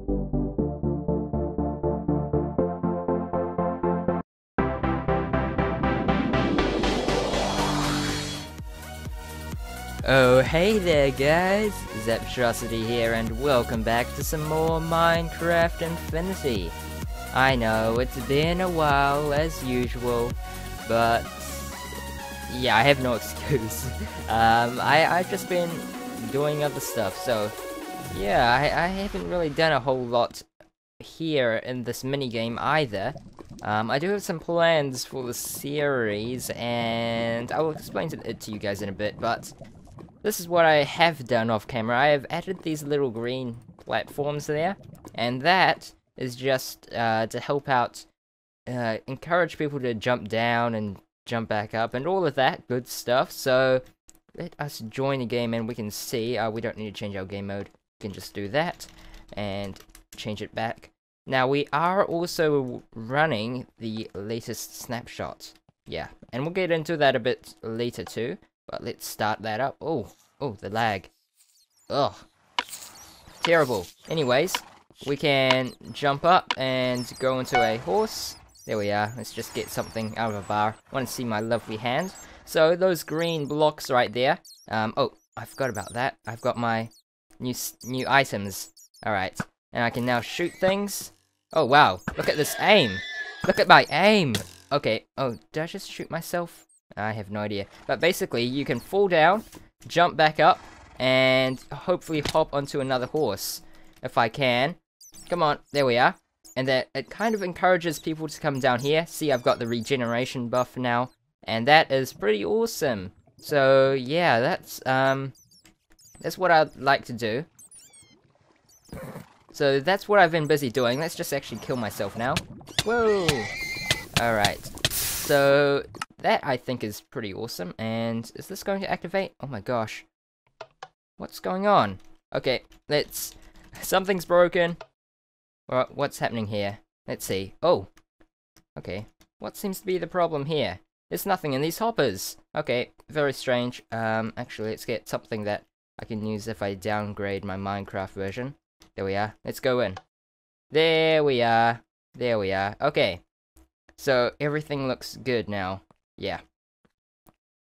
Oh hey there guys, Xaptrosity here and welcome back to some more Minecraft Infinity. I know, it's been a while as usual, but yeah, I have no excuse. I've just been doing other stuff, so yeah, I haven't really done a whole lot here in this minigame either. I do have some plans for the series, and I will explain it to you guys in a bit, but this is what I have done off camera. I have added these little green platforms there, and that is just to help out, encourage people to jump down and jump back up and all of that good stuff. So let us join the game and we can see. We don't need to change our game mode. We can just do that and change it back. Now we are also running the latest snapshot. Yeah, and we'll get into that a bit later too. But let's start that up. Oh, the lag. Ugh. Terrible. Anyways, we can jump up and go into a horse. There we are. Let's just get something out of a bar. Want to see my lovely hand. So, those green blocks right there. Oh, I forgot about that. I've got my new items. Alright. And I can now shoot things. Oh, wow. Look at this aim. Look at my aim. Okay. Oh, did I just shoot myself? I have no idea. But basically, you can fall down, jump back up, and hopefully hop onto another horse. If I can. Come on, there we are. And that it kind of encourages people to come down here. See, I've got the regeneration buff now. And that is pretty awesome. So, yeah, that's what I'd like to do. So, that's what I've been busy doing. Let's just actually kill myself now. Whoa! Alright. So, that, I think, is pretty awesome. And is this going to activate? Oh my gosh. What's going on? Okay, let's... Something's broken. What's happening here? Let's see. Oh. Okay. What seems to be the problem here? There's nothing in these hoppers. Okay, very strange. Actually, let's get something that I can use if I downgrade my Minecraft version. There we are. Let's go in. There we are. There we are. Okay. So, everything looks good now. Yeah.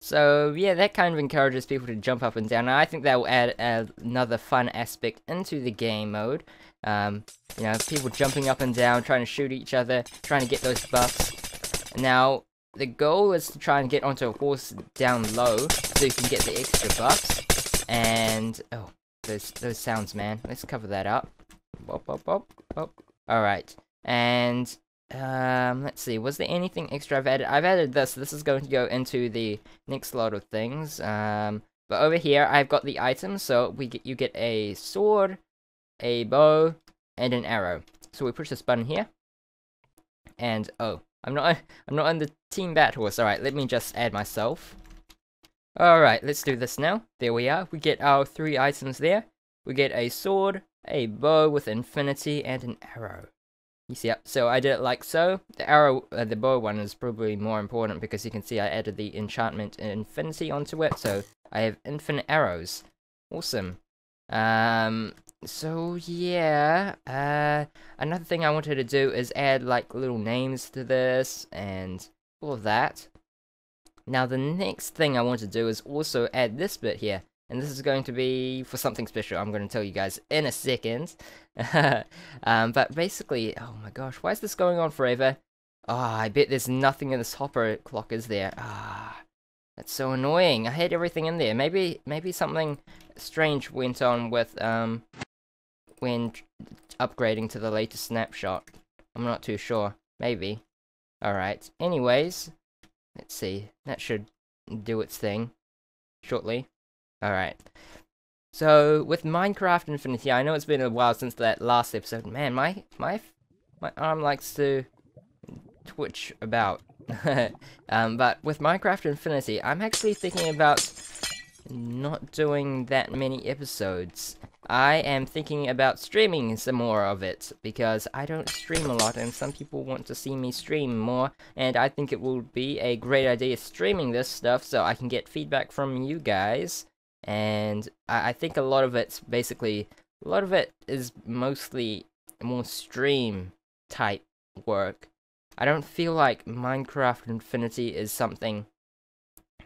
So, yeah, that kind of encourages people to jump up and down. And I think that will add another fun aspect into the game mode. You know, people jumping up and down, trying to shoot each other, trying to get those buffs. Now, the goal is to try and get onto a horse down low, so you can get the extra buffs. And, oh, those sounds, man. Let's cover that up. Bop, bop, bop, bop. Alright. And... let's see, was there anything extra I've added? I've added this. This is going to go into the next lot of things. But over here, I've got the items. So you get a sword, a bow, and an arrow. So we push this button here. And, oh, I'm not on the team bat horse. Alright, let me just add myself. Alright, let's do this now. There we are. We get our 3 items there. We get a sword, a bow with infinity, and an arrow. Yep, so I did it like so. The arrow, the bow one is probably more important because you can see I added the enchantment infinity onto it, so I have infinite arrows. Awesome. So yeah, another thing I wanted to do is add like little names to this and all of that. Now the next thing I want to do is also add this bit here. And this is going to be for something special. I'm going to tell you guys in a second. But basically, oh my gosh, why is this going on forever? I bet there's nothing in this hopper clock, is there? That's so annoying. I had everything in there. Maybe something strange went on with when upgrading to the latest snapshot. I'm not too sure. Maybe. Alright. Anyways, let's see. That should do its thing shortly. Alright, so with Minecraft Infinity, I know it's been a while since that last episode. Man, my arm likes to twitch about. But with Minecraft Infinity, I'm actually thinking about not doing that many episodes. I am thinking about streaming some more of it, because I don't stream a lot, and some people want to see me stream more, and I think it will be a great idea streaming this stuff so I can get feedback from you guys. And I think a lot of it's basically, a lot of it is mostly more stream type work. I don't feel like Minecraft Infinity is something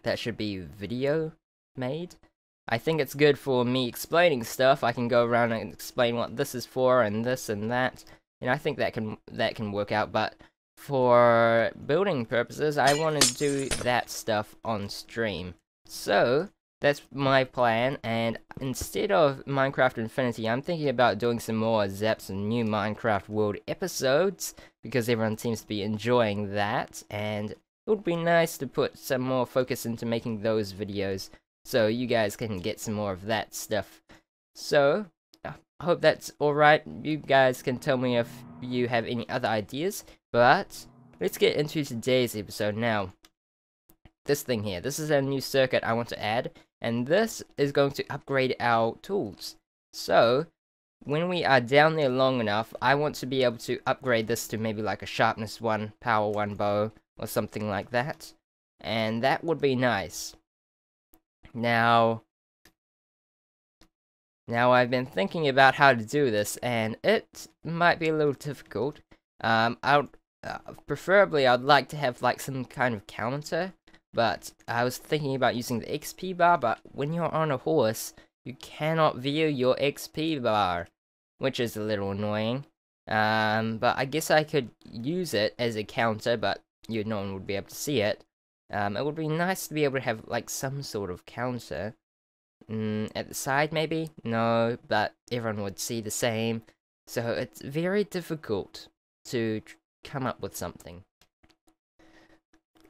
that should be video made. I think it's good for me explaining stuff. I can go around and explain what this is for and this and that. And I think that can work out, but for building purposes, I want to do that stuff on stream. So that's my plan, and instead of Minecraft Infinity, I'm thinking about doing some more Zaps and new Minecraft World episodes, because everyone seems to be enjoying that, and it would be nice to put some more focus into making those videos, so you guys can get some more of that stuff. So, I hope that's alright. You guys can tell me if you have any other ideas, but let's get into today's episode now. This thing here, this is a new circuit I want to add, and this is going to upgrade our tools. So, when we are down there long enough, I want to be able to upgrade this to maybe like a sharpness 1, power 1 bow, or something like that. And that would be nice. Now I've been thinking about how to do this, and it might be a little difficult. Preferably I'd like to have like some kind of counter, but I was thinking about using the XP bar, but when you're on a horse, you cannot view your XP bar, which is a little annoying. But I guess I could use it as a counter, but no one would be able to see it. It would be nice to be able to have like some sort of counter. At the side maybe? No, but everyone would see the same. So it's very difficult to come up with something.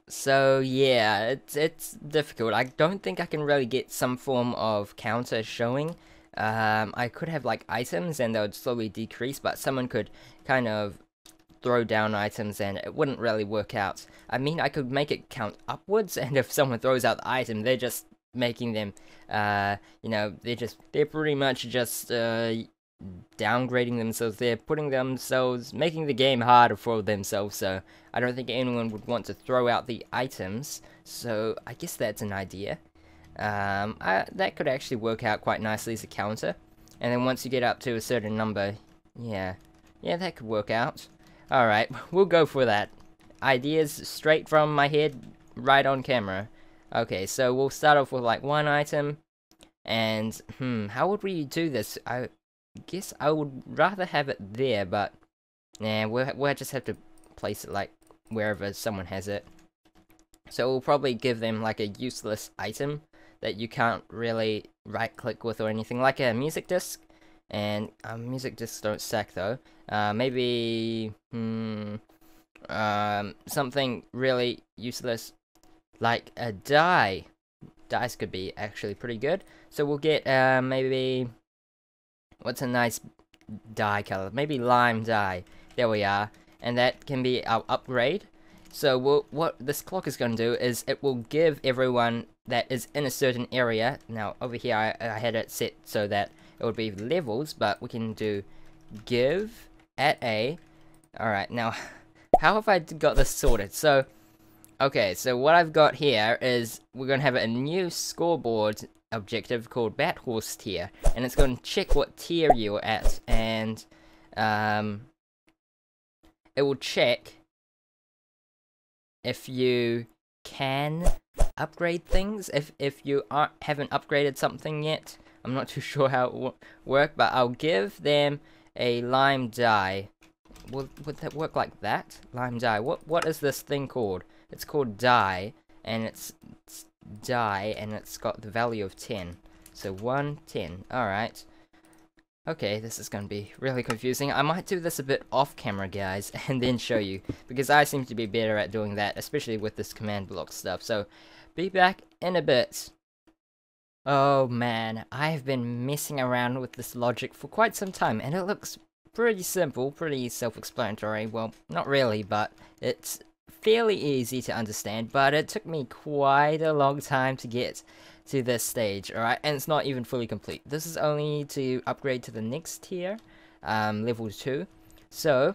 So yeah, it's difficult. I don't think I can really get some form of counter showing. I could have like items and they would slowly decrease, but someone could kind of throw down items and it wouldn't really work out. I mean, I could make it count upwards, and if someone throws out the item, they're just making them, you know, they're pretty much just downgrading themselves. They're making the game harder for themselves, so I don't think anyone would want to throw out the items. So I guess that's an idea. That could actually work out quite nicely as a counter. And then once you get up to a certain number, yeah, that could work out. Alright, we'll go for that. Ideas straight from my head, right on camera. Okay, so we'll start off with like one item, and how would we do this? I guess I would rather have it there, but nah, we'll just have to place it like wherever someone has it. So we'll probably give them like a useless item that you can't really right click with or anything, like a music disc. And music discs don't stack though. Maybe something really useless like a dye. Dyes could be actually pretty good. So we'll get maybe, what's a nice dye color? Maybe lime dye. There we are. And that can be our upgrade. So what this clock is going to do is it will give everyone that is in a certain area. Now over here I had it set so that it would be levels, but we can do give at A. Alright, now how have I got this sorted? So okay, so what I've got here is we're going to have a new scoreboard objective called Bat Horse tier, and it's going to check what tier you're at, and it will check if you can upgrade things, if you haven't upgraded something yet. I'm not too sure how it will work, but I'll give them a lime dye. Would that work like that? Lime dye. What is this thing called? It's called dye, and it's dye, and it's got the value of 10. So 1, 10. Alright. Okay, this is going to be really confusing. I might do this a bit off camera, guys, and then show you, because I seem to be better at doing that, especially with this command block stuff. So, be back in a bit. Oh man, I've been messing around with this logic for quite some time, and it looks pretty simple, pretty self-explanatory. Well, not really, but it's fairly easy to understand, but it took me quite a long time to get to this stage, alright? And it's not even fully complete. This is only to upgrade to the next tier, level 2. So,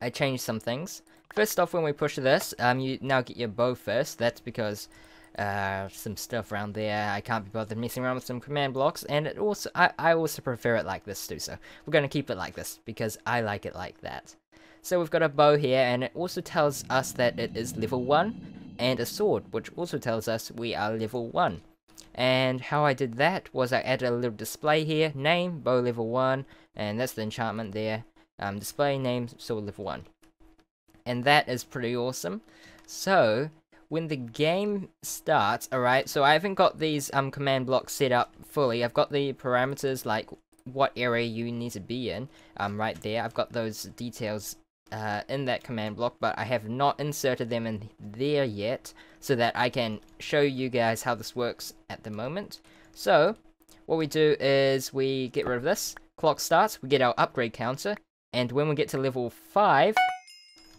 I changed some things. First off, when we push this, you now get your bow first. That's because some stuff around there. I can't be bothered messing around with some command blocks, and it also I also prefer it like this too, so we're going to keep it like this because I like it like that. So we've got a bow here, and it also tells us that it is level 1, and a sword, which also tells us we are level 1. And how I did that was I added a little display here, name, bow level 1, and that's the enchantment there, display, name, sword level 1. And that is pretty awesome. So when the game starts, alright, so I haven't got these command blocks set up fully. I've got the parameters, like what area you need to be in, right there. I've got those details in that command block, but I have not inserted them in there yet, so that I can show you guys how this works at the moment. So what we do is we get rid of this, clock starts, we get our upgrade counter, and when we get to level 5,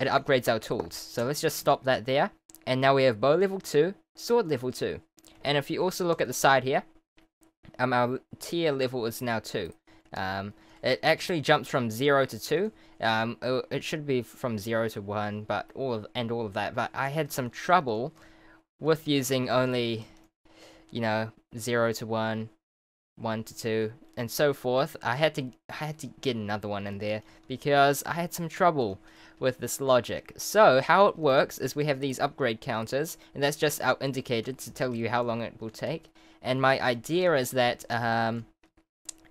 it upgrades our tools. So let's just stop that there. And now we have bow level 2, sword level 2. And if you also look at the side here, our tier level is now 2. It actually jumps from 0 to 2. It should be from 0 to 1, but all of that. But I had some trouble with using only, 0 to 1, 1 to 2, and so forth. I had to get another one in there because I had some trouble with this logic. So how it works is we have these upgrade counters, and that's just our indicator to tell you how long it will take. And my idea is that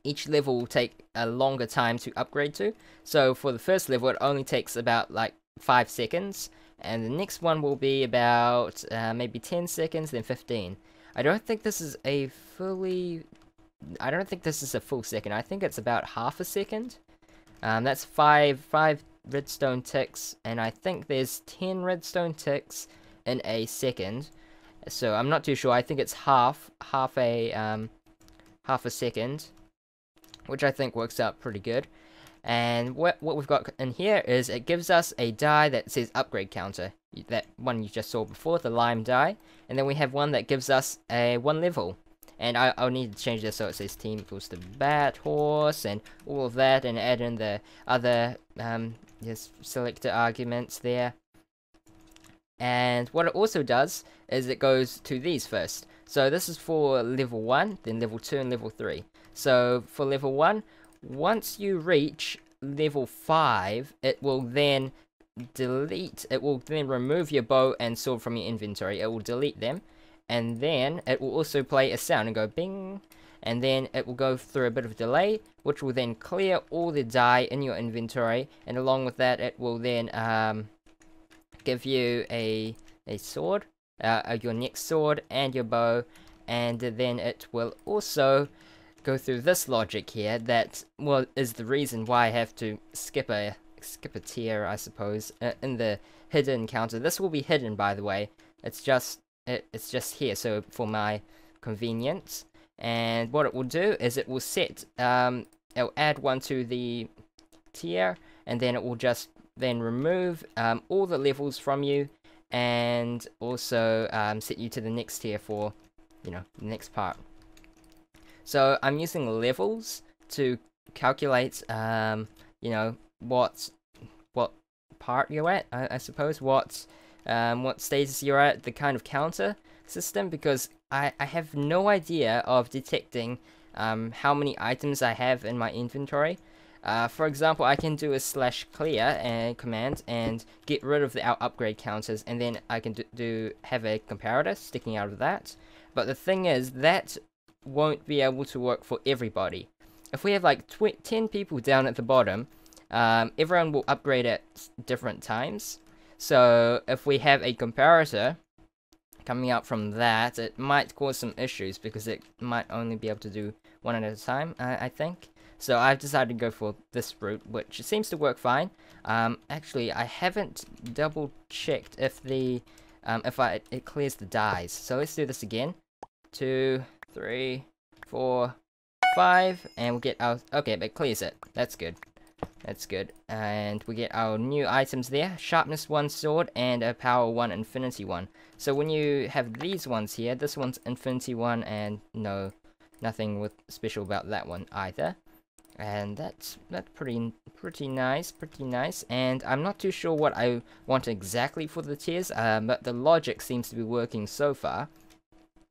each level will take a longer time to upgrade to. So for the first level, it only takes about like 5 seconds, and the next one will be about maybe 10 seconds, then 15. I don't think this is a full second. I think it's about half a second. That's five redstone ticks, and I think there's 10 redstone ticks in a second. So I'm not too sure. I think it's half a second, which I think works out pretty good. And what we've got in here is it gives us a die that says upgrade counter. That one you just saw before, the lime die. And then we have one that gives us a 1 level. And I'll need to change this so it says team equals to bat horse and all of that, and add in the other selector arguments there. And what it also does is it goes to these first. So this is for level 1, then level 2, and level 3. So for level 1, once you reach level 5, it will then remove your bow and sword from your inventory. It will delete them, and then it will also play a sound and go bing, and then it will go through a bit of delay, which will then clear all the die in your inventory, and along with that it will then give you a sword, your next sword, and your bow. And then it will also go through this logic here that, well, is the reason why I have to skip a tier, I suppose, in the hidden counter. This will be hidden, by the way. It's just here, so for my convenience. And what it will do is it will set, it'll add one to the tier, and then it will just then remove all the levels from you, and also set you to the next tier for, the next part. So I'm using levels to calculate, what part you're at, I suppose, what status you're at, the kind of counter system, because I have no idea of detecting how many items I have in my inventory. For example, I can do a /clear command and get rid of our upgrade counters, and then I can have a comparator sticking out of that. But the thing is, that won't be able to work for everybody. If we have like 10 people down at the bottom, everyone will upgrade at different times. So if we have a comparator coming out from that, it might cause some issues because it might only be able to do one at a time, I think. So I've decided to go for this route, which seems to work fine. Actually, I haven't double checked if it clears the dies. So let's do this again. 2, 3, 4, 5, and we'll get our, okay, but it clears it. That's good. That's good. And we get our new items there. Sharpness 1 sword and a power 1 infinity 1. So when you have these ones here, this one's infinity 1, and no, nothing special about that one either. And that's pretty nice, and I'm not too sure what I want exactly for the tiers, but the logic seems to be working so far.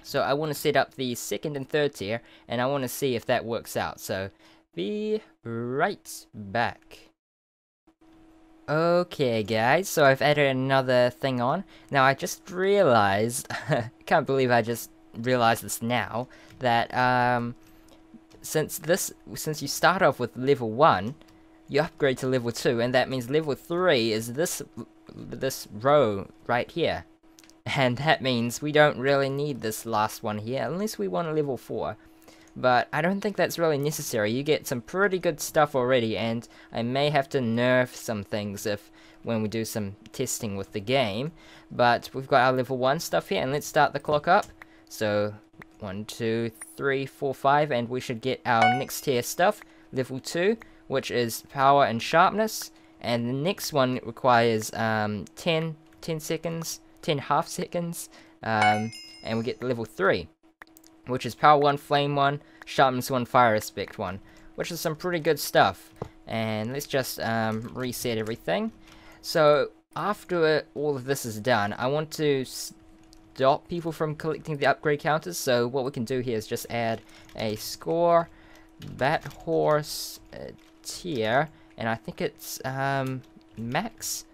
So I want to set up the second and third tier, and I want to see if that works out. So be right back. Okay guys, so I've added another thing on. Now I just realized, I can't believe I just realized this now, that since you start off with level 1, you upgrade to level 2, and that means level 3 is this row right here. And that means we don't really need this last one here, unless we want a level 4. But I don't think that's really necessary. You get some pretty good stuff already, and I may have to nerf some things when we do some testing with the game. But we've got our level 1 stuff here, and let's start the clock up. So 1, 2, 3, 4, 5, and we should get our next tier stuff, level 2, which is power and sharpness. And the next one requires 10 seconds, 10 half seconds, and we get level 3. Which is power 1, flame 1, sharpness 1, fire aspect 1, which is some pretty good stuff. And let's just reset everything. So after all of this is done, I want to stop people from collecting the upgrade counters. So what we can do here is just add a score, bat horse tier, and I think it's max.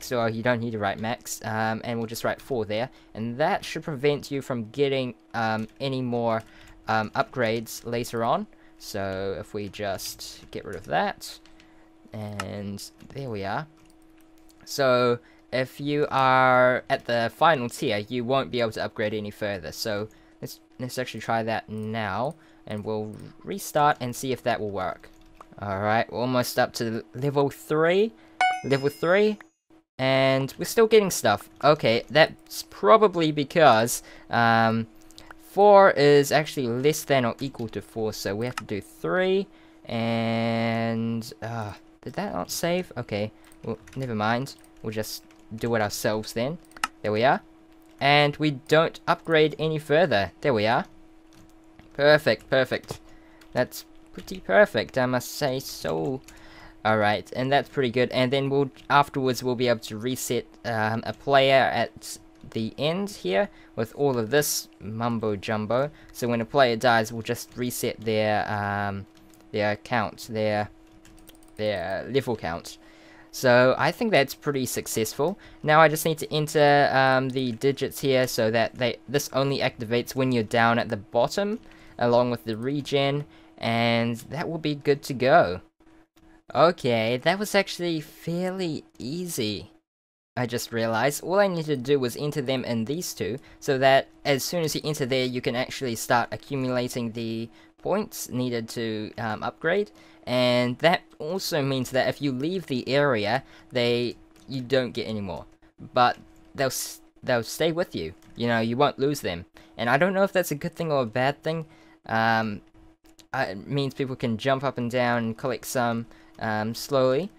So you don't need to write max, and we'll just write 4 there, and that should prevent you from getting any more upgrades later on. So if we just get rid of that, and there we are. So if you are at the final tier, you won't be able to upgrade any further. So let's actually try that now, and we'll restart and see if that will work. Alright, we're almost up to level 3. Level 3. And we're still getting stuff. Okay, that's probably because 4 is actually less than or equal to 4, so we have to do 3. And did that not save? Okay, well, never mind. We'll just do it ourselves then. There we are. And we don't upgrade any further. There we are. Perfect, perfect. That's pretty perfect, I must say so. Alright, and that's pretty good, and then afterwards we'll be able to reset a player at the end here with all of this mumbo jumbo. So when a player dies, we'll just reset their count, their level count. So I think that's pretty successful. Now I just need to enter the digits here so that this only activates when you're down at the bottom, along with the regen, and that will be good to go. Okay, that was actually fairly easy. I just realized all I needed to do was enter them in these two, so that as soon as you enter there, you can actually start accumulating the points needed to upgrade. And that also means that if you leave the area, you don't get any more, but they'll stay with you. You know, you won't lose them. And I don't know if that's a good thing or a bad thing. It means people can jump up and down and collect some slowly.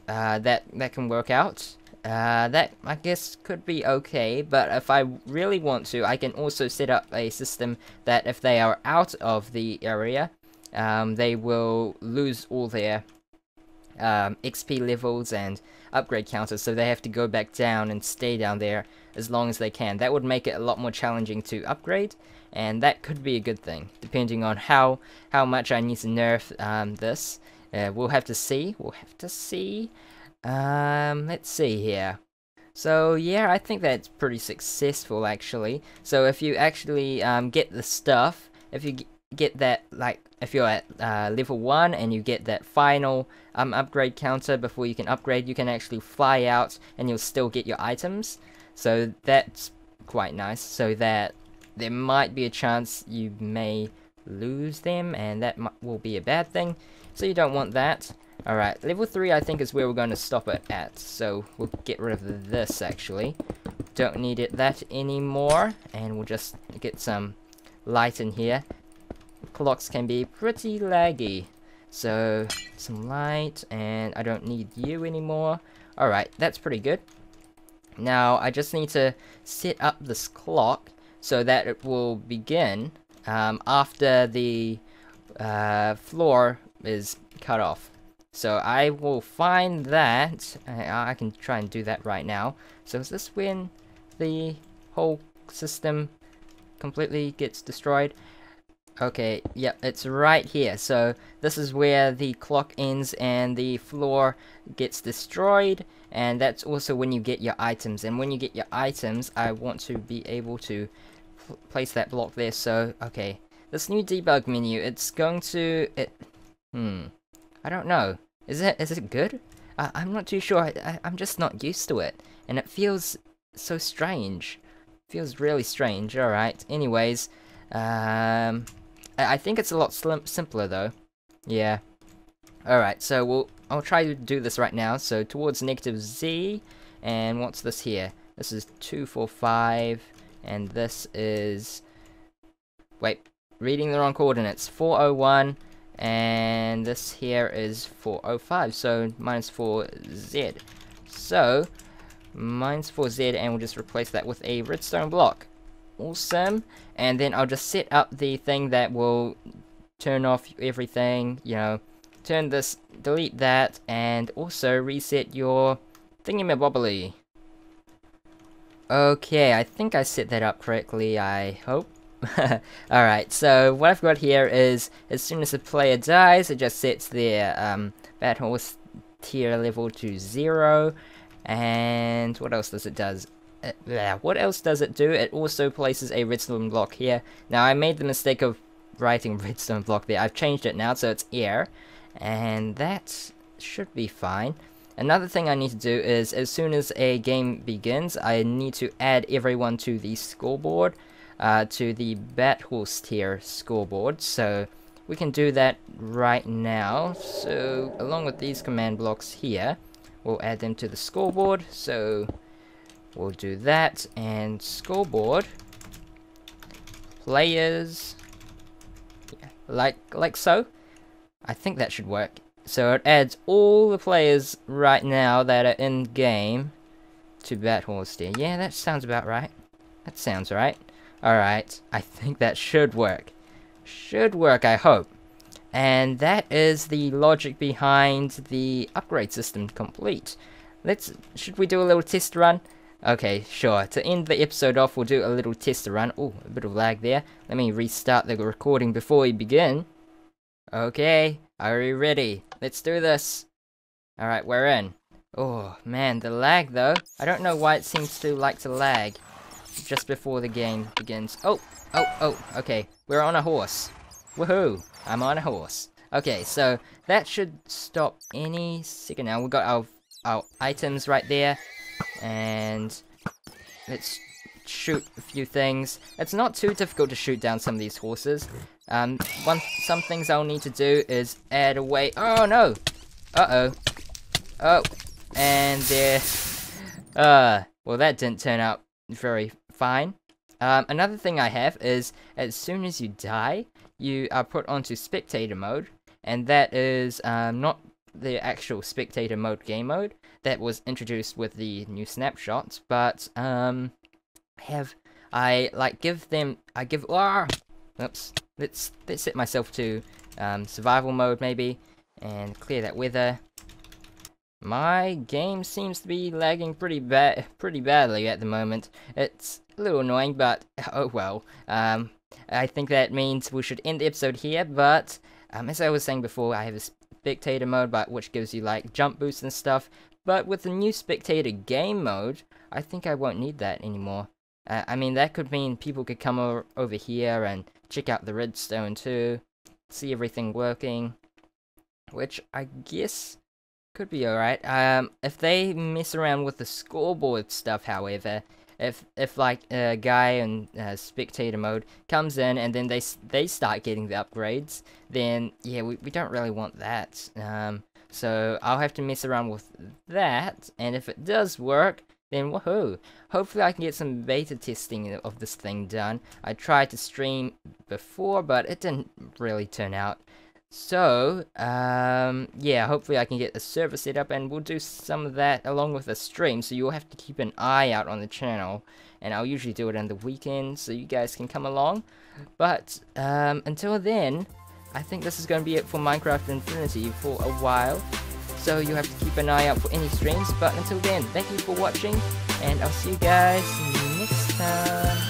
That can work out. That I guess could be okay, but if I really want to, I can also set up a system that if they are out of the area, they will lose all their XP levels and upgrade counters, so they have to go back down and stay down there as long as they can. That would make it a lot more challenging to upgrade, and that could be a good thing, depending on how much I need to nerf this. We'll have to see. Let's see here. So yeah, I think that's pretty successful actually. So if you actually get the stuff, if you get that, like if you're at level 1 and you get that final upgrade counter before you can upgrade, you can actually fly out and you'll still get your items. So that's quite nice, so that there might be a chance you may lose them, and that will be a bad thing, so you don't want that. Alright, level 3 I think is where we're going to stop it at, so we'll get rid of this actually. Don't need that anymore, and we'll just get some light in here. Clocks can be pretty laggy, so some light, and I don't need you anymore. Alright, that's pretty good. Now I just need to set up this clock so that it will begin after the floor is cut off. So I will find that. I can try and do that right now. So is this when the whole system completely gets destroyed? Okay, yep, it's right here. So this is where the clock ends and the floor gets destroyed, and that's also when you get your items. And when you get your items, I want to be able to place that block there. So, okay, this new debug menu, it's going to... I don't know. Is it good? I'm not too sure. I'm just not used to it, and it feels so strange. Feels really strange. Alright, anyways, I think it's a lot simpler though. Yeah. Alright, so I'll try to do this right now. So towards -z, and what's this here? This is 245, and this is... Wait, reading the wrong coordinates. 401, and this here is 405, so -4z. So, -4z, and we'll just replace that with a redstone block. Awesome. And then I'll just set up the thing that will turn off everything, you know, turn this, delete that, and also reset your thingamabobbly. Okay, I think I set that up correctly, I hope. Alright, so what I've got here is, as soon as the player dies, it just sets their Bad Horse tier level to 0, and what else does it do? What else does it do? It also places a redstone block here. Now, I made the mistake of writing redstone block there. I've changed it now, so it's air, and that should be fine. Another thing I need to do is, as soon as a game begins, I need to add everyone to the scoreboard, to the Bat Horse tier scoreboard. So we can do that right now. So along with these command blocks here, we'll add them to the scoreboard. So we'll do that, and scoreboard players, yeah, like so. I think that should work. So it adds all the players right now that are in game to Bat Horse tier. Yeah, that sounds about right. That sounds right. Alright, I think that should work. Should work, I hope. And that is the logic behind the upgrade system complete. Should we do a little test run? Okay, sure. To end the episode off, we'll do a little test run. Oh, a bit of lag there. Let me restart the recording before we begin. Okay, are you ready? Let's do this. Alright, we're in. Oh, man, the lag though. I don't know why it seems to like to lag just before the game begins. Oh, okay. We're on a horse. Woohoo! I'm on a horse. Okay, so that should stop any second now. We've got our items right there. And let's shoot a few things. It's not too difficult to shoot down some of these horses. Some things I'll need to do is add away. Oh no! Uh-oh. Oh, and there. Well, that didn't turn out very fine. Another thing I have is, as soon as you die, you are put onto spectator mode, and that is not the actual spectator mode game mode that was introduced with the new snapshots, but oops, let's set myself to survival mode maybe, and clear that weather. My game seems to be lagging pretty badly at the moment. It's a little annoying, but oh well. I think that means we should end the episode here, but as I was saying before, I have a spectator mode, which gives you like jump boosts and stuff. But with the new spectator game mode, I think I won't need that anymore. I mean, that could mean people could come over here and check out the redstone too, see everything working, which I guess could be alright. If they mess around with the scoreboard stuff, however, if like a guy in spectator mode comes in and then they start getting the upgrades, then yeah, we don't really want that. So I'll have to mess around with that, and if it does work, then woohoo! Hopefully I can get some beta testing of this thing done. I tried to stream before, but it didn't really turn out. So, yeah, hopefully I can get the server set up, and we'll do some of that along with the stream, so you'll have to keep an eye out on the channel, and I'll usually do it on the weekend, so you guys can come along. But, until then, I think this is going to be it for Minecraft Infinity for a while, so you have to keep an eye out for any streams. But until then, thank you for watching, and I'll see you guys next time.